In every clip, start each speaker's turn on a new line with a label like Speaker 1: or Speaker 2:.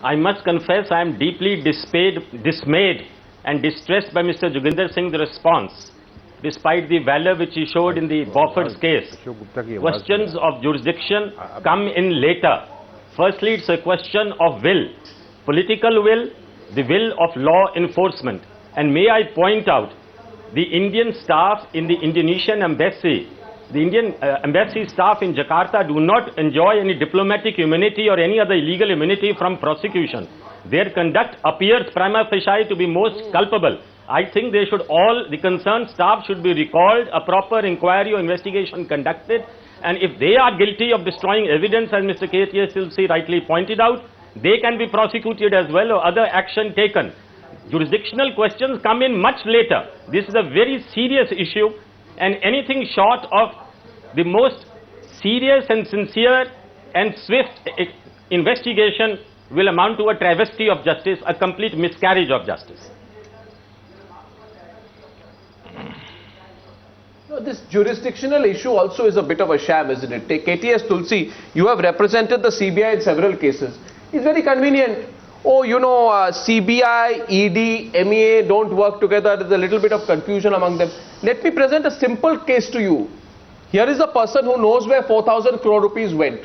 Speaker 1: I must confess I am deeply dismayed and distressed by Mr. Joginder Singh's response, despite the valor which he showed in the Beaufort's case. Questions of jurisdiction come in later. Firstly, it's a question of will, political will, the will of law enforcement. And may I point out, the Indian staff in the Indonesian embassy, the Indian embassy staff in Jakarta do not enjoy any diplomatic immunity or any other illegal immunity from prosecution. Their conduct appears prima facie to be most culpable. I think they should the concerned staff should be recalled, a proper inquiry or investigation conducted, and if they are guilty of destroying evidence, as Mr. K.T.S. Tulsi rightly pointed out, they can be prosecuted as well or other action taken. Jurisdictional questions come in much later. This is a very serious issue, and anything short of the most serious and sincere and swift investigation will amount to a travesty of justice, a complete miscarriage of justice.
Speaker 2: No, this jurisdictional issue also is a bit of a sham, isn't it? Take KTS Tulsi, you have represented the CBI in several cases. It's very convenient. Oh, you know, CBI, ED, MEA don't work together. There's a little bit of confusion among them. Let me present a simple case to you. Here is a person who knows where 4,000 crore rupees went.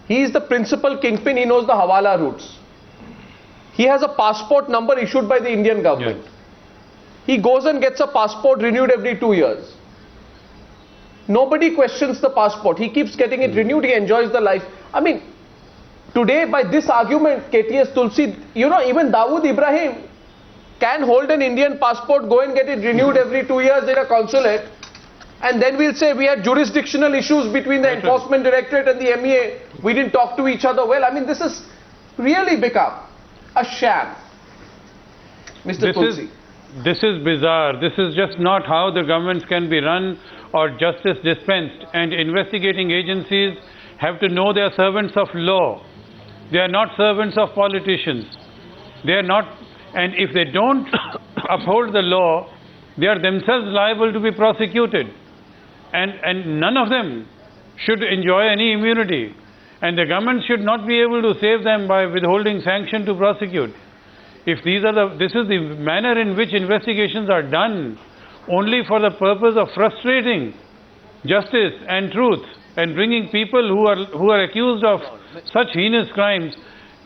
Speaker 2: He is the principal kingpin. He knows the Hawala routes. He has a passport number issued by the Indian government. Yes. He goes and gets a passport renewed every 2 years. Nobody questions the passport. He keeps getting it renewed. He enjoys the life. I mean, today, by this argument, KTS Tulsi, you know, even Dawood Ibrahim can hold an Indian passport, go and get it renewed every 2 years in a consulate, and then we'll say we had jurisdictional issues between the Enforcement Directorate and the MEA. We didn't talk to each other well. I mean, this has really become a sham. Mr. Tulsi.
Speaker 3: This is bizarre. This is just not how the governments can be run or justice dispensed. And investigating agencies have to know they are servants of law. They are not servants of politicians. They are not, and if they don't uphold the law, they are themselves liable to be prosecuted. And none of them should enjoy any immunity. And the government should not be able to save them by withholding sanction to prosecute. If this is the manner in which investigations are done, only for the purpose of frustrating justice and truth and bringing people who are accused of such heinous crimes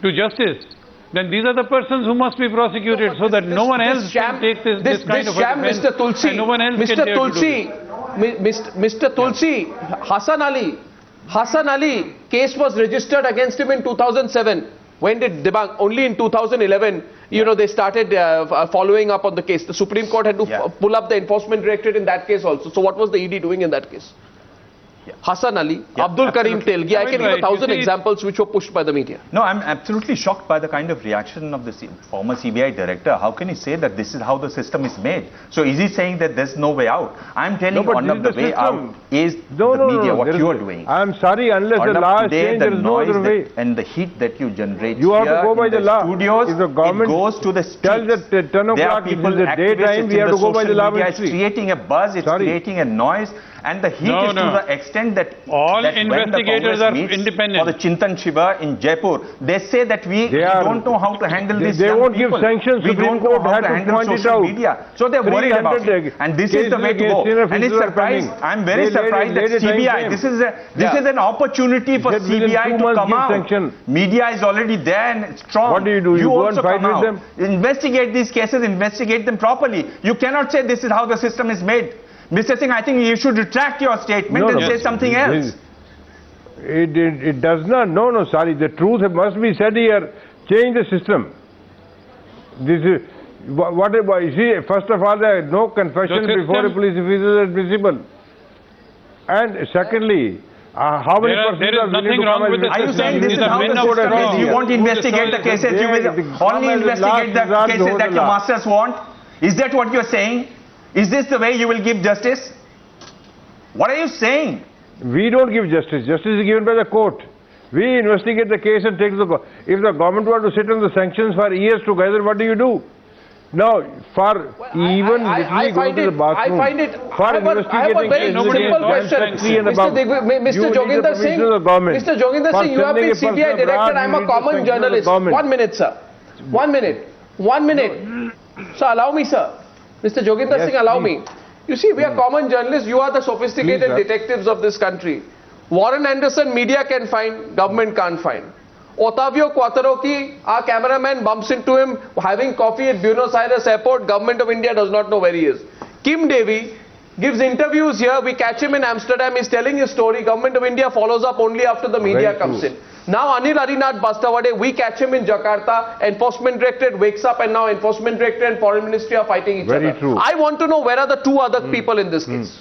Speaker 3: to justice, then these are the persons who must be prosecuted, so that no one else can take this kind of offense,
Speaker 2: Mr. Tulsi,
Speaker 3: and no one else
Speaker 2: Mr.
Speaker 3: can dare
Speaker 2: Tulsi,
Speaker 3: to do it.
Speaker 2: Mr. Tulsi, Hassan Ali case was registered against him in 2007. When did debunk? Only in 2011, you know, they started following up on the case. The Supreme Court had to pull up the Enforcement Directorate in that case also. So what was the ED doing in that case? Hassan Ali, Abdul Karim Telgi, I can give 1,000 examples which were pushed by the media.
Speaker 4: No, I'm absolutely shocked by the kind of reaction of the former CBI director. How can he say that this is how the system is made? So is he saying that there's no way out? I'm telling you, one of the way out is the media, what you are doing.
Speaker 5: I'm sorry, unless the law is changed, there is no other way.
Speaker 4: And the heat that you generate
Speaker 5: you have to go by the law.
Speaker 4: Studios,
Speaker 5: if the government
Speaker 4: it goes to the streets.
Speaker 5: Tells that 10 o'clock is the daytime, we have to go by the law.
Speaker 4: It's creating a buzz, it's creating a noise. And the heat is to the extent that
Speaker 3: all investigators are independent.
Speaker 4: For the Chintan Shiva in Jaipur, they say that we don't know how to handle this.
Speaker 5: They won't give sanctions.
Speaker 4: We don't know how to handle social media. So they're worried about it. And this is the way to go. And it's surprised. I'm very surprised that CBI, this is an opportunity for CBI to come out. Media is already there and strong.
Speaker 5: What do? You go and fight with them?
Speaker 4: Investigate these cases, investigate them properly. You cannot say this is how the system is made. Mr. Singh, I think you should retract your statement and say something else.
Speaker 5: It does not. No, sorry. The truth must be said here. Change the system. This is whatever. You see, first of all, there is no confession before a police officer is admissible. And secondly, how many
Speaker 3: there is nothing wrong with the system.
Speaker 4: Are you saying this is how the system is? You won't investigate the cases. You will only investigate the cases that your masters want. Is that what you are saying? Is this the way you will give justice? What are you saying?
Speaker 5: We don't give justice. Justice is given by the court. We investigate the case and take the court. If the government were to sit on the sanctions for years together, what do? Now, for even literally go to the bathroom, for
Speaker 2: I have a very simple question. Mr. Joginder Singh, Mr. Joginder Singh, you have been CBI director. I am a common journalist. 1 minute, sir. 1 minute. 1 minute. Sir, allow me, sir. Mr. Joginder Singh, allow me. You see, we are common journalists. You are the sophisticated detectives of this country. Warren Anderson, media can find, government can't find. Ottavio Quattrocchi, our cameraman, bumps into him having coffee at Buenos Aires airport. Government of India does not know where he is. Kim Davy gives interviews here. We catch him in Amsterdam. He's telling his story. Government of India follows up only after the media comes in. Now Anil Arinath Bastawade, we catch him in Jakarta. Enforcement Directorate wakes up and now Enforcement Directorate and Foreign Ministry are fighting each other.
Speaker 5: True.
Speaker 2: I want to know where are the two other people in this case.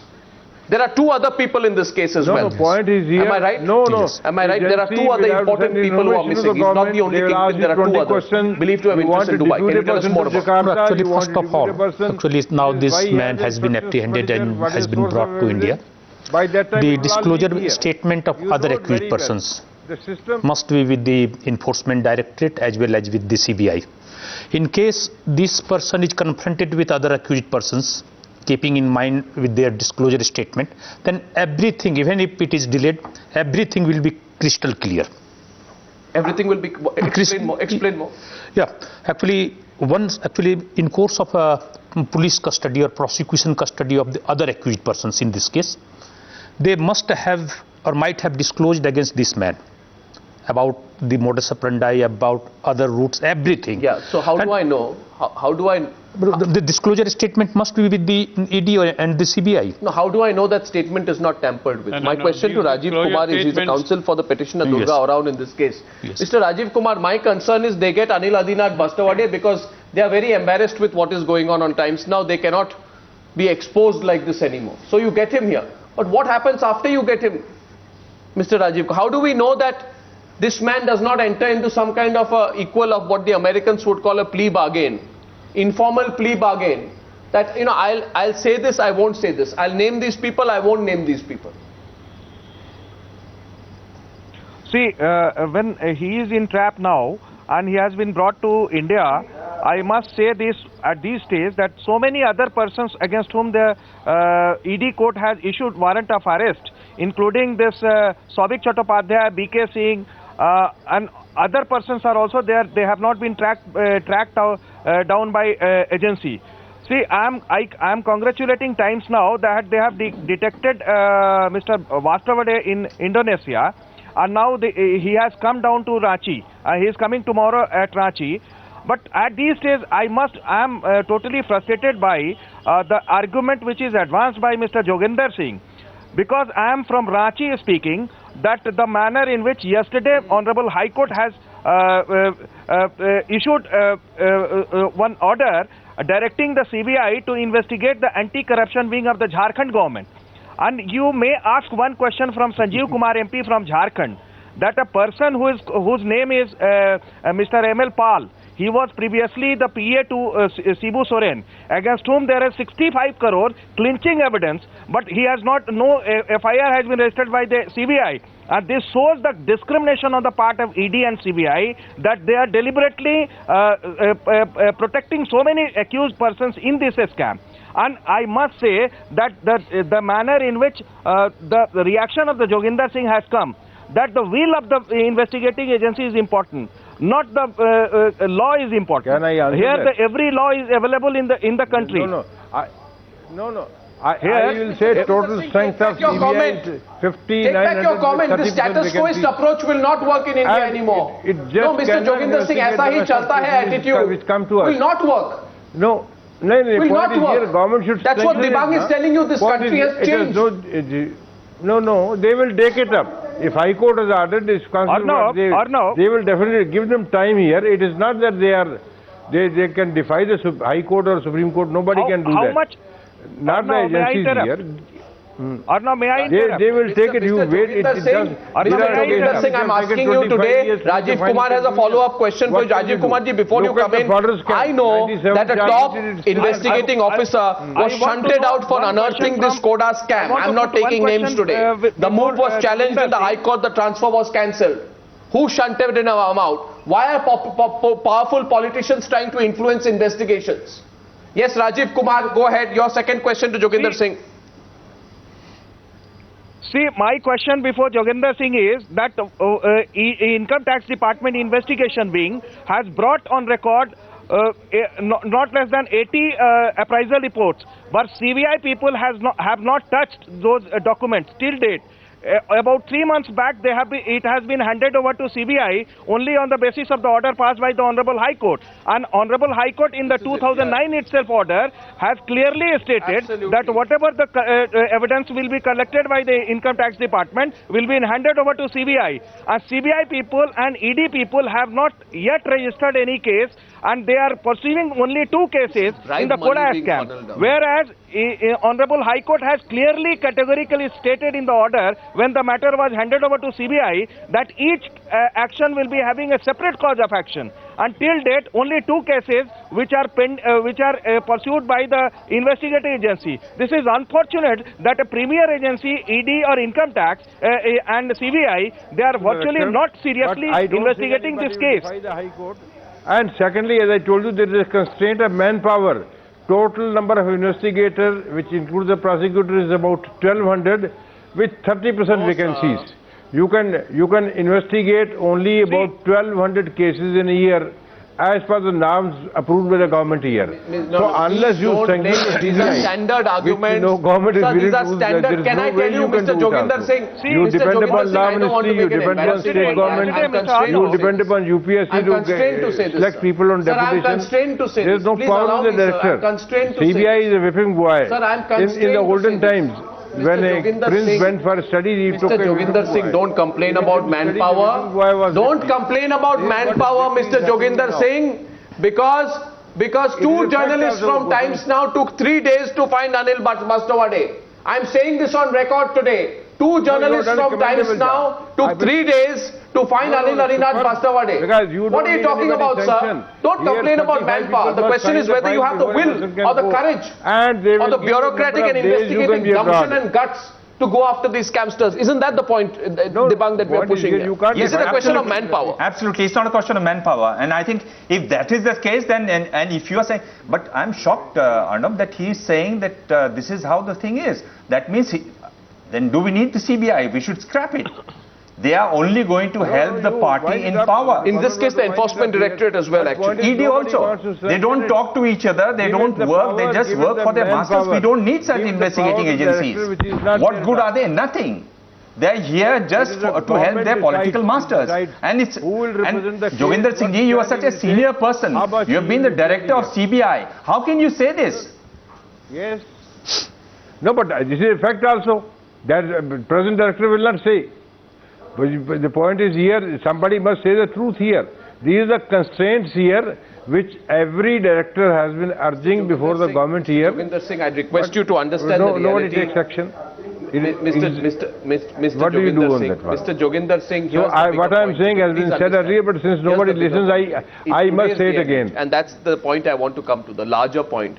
Speaker 2: There are two other people in this case as well.
Speaker 5: No, point is here.
Speaker 2: Am I right?
Speaker 5: No.
Speaker 2: Am I right? There are two other important people who are missing. He's not the only kingpin. There are two others believed to have interest in Dubai. Can you tell us more about it?
Speaker 6: Actually, first of all, now this man has been apprehended and has been brought to India. The disclosure statement of other accused persons must be with the Enforcement Directorate as well as with the CBI. In case this person is confronted with other accused persons, keeping in mind with their disclosure statement, then everything, even if it is delayed, everything will be crystal clear.
Speaker 2: Everything will be explain more.
Speaker 6: Yeah, actually in course of police custody or prosecution custody of the other accused persons in this case, they must have or might have disclosed against this man about the modus operandi, about other routes, everything.
Speaker 2: Yeah, so how do I know? How do I...
Speaker 6: The disclosure statement must be with the ED and the CBI.
Speaker 2: No, how do I know that statement is not tampered with? My question to Rajiv Kumar is, he's a counsel for the petitioner Durga Oraon in this case.
Speaker 6: Yes.
Speaker 2: Mr. Rajiv Kumar, my concern is they get Anil Arinath Bastawade because they are very embarrassed with what is going on Times Now. They cannot be exposed like this anymore. So you get him here. But what happens after you get him, Mr. Rajiv? How do we know that this man does not enter into some kind of a equal of what the Americans would call a plea bargain, informal plea bargain, that, you know, I'll say this, I won't say this. I'll name these people, I won't name these people.
Speaker 7: See, when he is in trap now and he has been brought to India, I must say this at this stage that so many other persons against whom the ED court has issued warrant of arrest, including this Souvik Chattopadhyay, BK Singh, and other persons are also there. They have not been tracked down by agency. See, I am congratulating Times Now that they have detected Mr. Bastawade in Indonesia, and now he has come down to Ranchi. He is coming tomorrow at Ranchi. But at these days, I am totally frustrated by the argument which is advanced by Mr. Joginder Singh, because I am from Ranchi speaking that the manner in which yesterday Honorable High Court has issued one order directing the CBI to investigate the anti-corruption wing of the Jharkhand government. And you may ask one question from Sanjeev Kumar MP from Jharkhand, that a person whose name is Mr. ML Pal, he was previously the PA to Sibu Soren, against whom there is 65 crore clinching evidence, but he has not, no FIR has been registered by the CBI. And this shows the discrimination on the part of ED and CBI, that they are deliberately protecting so many accused persons in this scam. And I must say that the manner in which the reaction of the Joginder Singh has come, that the will of the investigating agency is important, not the law is important.
Speaker 5: Can I answer
Speaker 7: here
Speaker 5: that?
Speaker 7: Every law is available in the country.
Speaker 5: I will say total strength of CBI is 59.
Speaker 2: Take back your comment. The status quoist approach will not work in India anymore. No, Mr. Joginder Singh, aisa hi chalta hai attitude will not work.
Speaker 5: No.
Speaker 2: Will not work.
Speaker 5: Government should.
Speaker 2: That's what Dibang is telling you. This country has changed.
Speaker 5: No, they will take it up. If High Court has ordered this council, they will definitely give them time here. It is not that they can defy the High Court or Supreme Court. Nobody can do that.
Speaker 7: How much?
Speaker 5: Not the agencies here.
Speaker 7: Or no, may I interrupt?
Speaker 5: They will take it. You wait. It does.
Speaker 2: Joginder Singh, I'm asking you today. Rajiv Kumar has a follow-up question for Rajiv Kumar ji. Before you come in, I know that a top investigating officer was shunted out for unearthing this Koda scam. I'm not taking names today. The move was challenged in the High Court. The transfer was cancelled. Who shunted him out? Why are powerful politicians trying to influence investigations? Yes, Rajiv Kumar, go ahead. Your second question to Joginder Singh.
Speaker 7: See, my question before Joginder Singh is that Income Tax Department investigation wing has brought on record not less than 80 appraisal reports, but CBI people have not touched those documents till date. About 3 months back, it has been handed over to CBI only on the basis of the order passed by the Honorable High Court. And Honorable High Court in the 2009 itself order has clearly stated that whatever the evidence will be collected by the Income Tax Department will be handed over to CBI. And CBI people and ED people have not yet registered any case, and they are pursuing only 2 cases in the Koda scam. Whereas Honorable High Court has clearly categorically stated in the order when the matter was handed over to CBI that each action will be having a separate cause of action. Until date, only 2 cases which are pursued by the investigating agency. This is unfortunate that a premier agency, ED or Income Tax and CBI, they are virtually not seriously investigating this case.
Speaker 5: And secondly, as I told you, there is a constraint of manpower. Total number of investigators, which includes the prosecutor, is about 1,200 with 30% vacancies. You can investigate only about 1,200 cases in a year as per the norms approved by the government here. So unless you strengthen the
Speaker 2: these are standard arguments.
Speaker 5: No government is willing to do that. There is
Speaker 2: Can I
Speaker 5: no way
Speaker 2: tell you,
Speaker 5: can
Speaker 2: Mr.
Speaker 5: do it
Speaker 2: Joginder
Speaker 5: also.
Speaker 2: Singh?
Speaker 5: You depend upon law ministry, you depend upon state government, you depend upon UPSC to select people on deputation.
Speaker 2: Sir, I'm constrained to say
Speaker 5: there is no power in the director. CBI is a whipping boy.
Speaker 2: Sir, I'm
Speaker 5: in the olden times, when a prince went for studies, he took a...
Speaker 2: Mr. Joginder Singh, don't complain about manpower. Don't complain about manpower, Mr. Joginder Singh, because 2 journalists from Times Now took 3 days to find Anil Bastawade. I'm saying this on record today. 2 journalists from Times Now took 3 days to find Anil Bastawade. What are you talking about, sir? Don't complain about manpower. The question is whether you have the will or the courage or the bureaucratic and investigating gumption and guts to go after these scamsters. Isn't that the point, Dibang, that we are pushing here? Is it a question of manpower?
Speaker 4: Absolutely, it's not a question of manpower. And I think if that is the case, then, and if you are saying, but I'm shocked, Arnab, that he is saying that this is how the thing is. That means, then do we need the CBI? We should scrap it. They are only going to help the party in power.
Speaker 2: In this case, the Enforcement Directorate as well, actually.
Speaker 4: ED also. They don't talk to each other, they don't work, they just work for their masters. We don't need such investigating agencies. What good are they? Nothing. They are here just to help their political masters. And it's Joginder Singh, you are such a senior person. You have been the director of CBI. How can you say this?
Speaker 5: Yes. No, but this is a fact also. That present director will not say. But the point is here, somebody must say the truth here. These are the constraints here which every director has been urging before the government here.
Speaker 2: Joginder Singh, I request you to understand the reality.
Speaker 5: Nobody takes action.
Speaker 2: Mr.
Speaker 5: What do you do on that one?
Speaker 2: Mr. Joginder Singh,
Speaker 5: so what I am saying has been said earlier, but since nobody listens, I must say it again.
Speaker 2: And that's the point I want to come to, the larger point.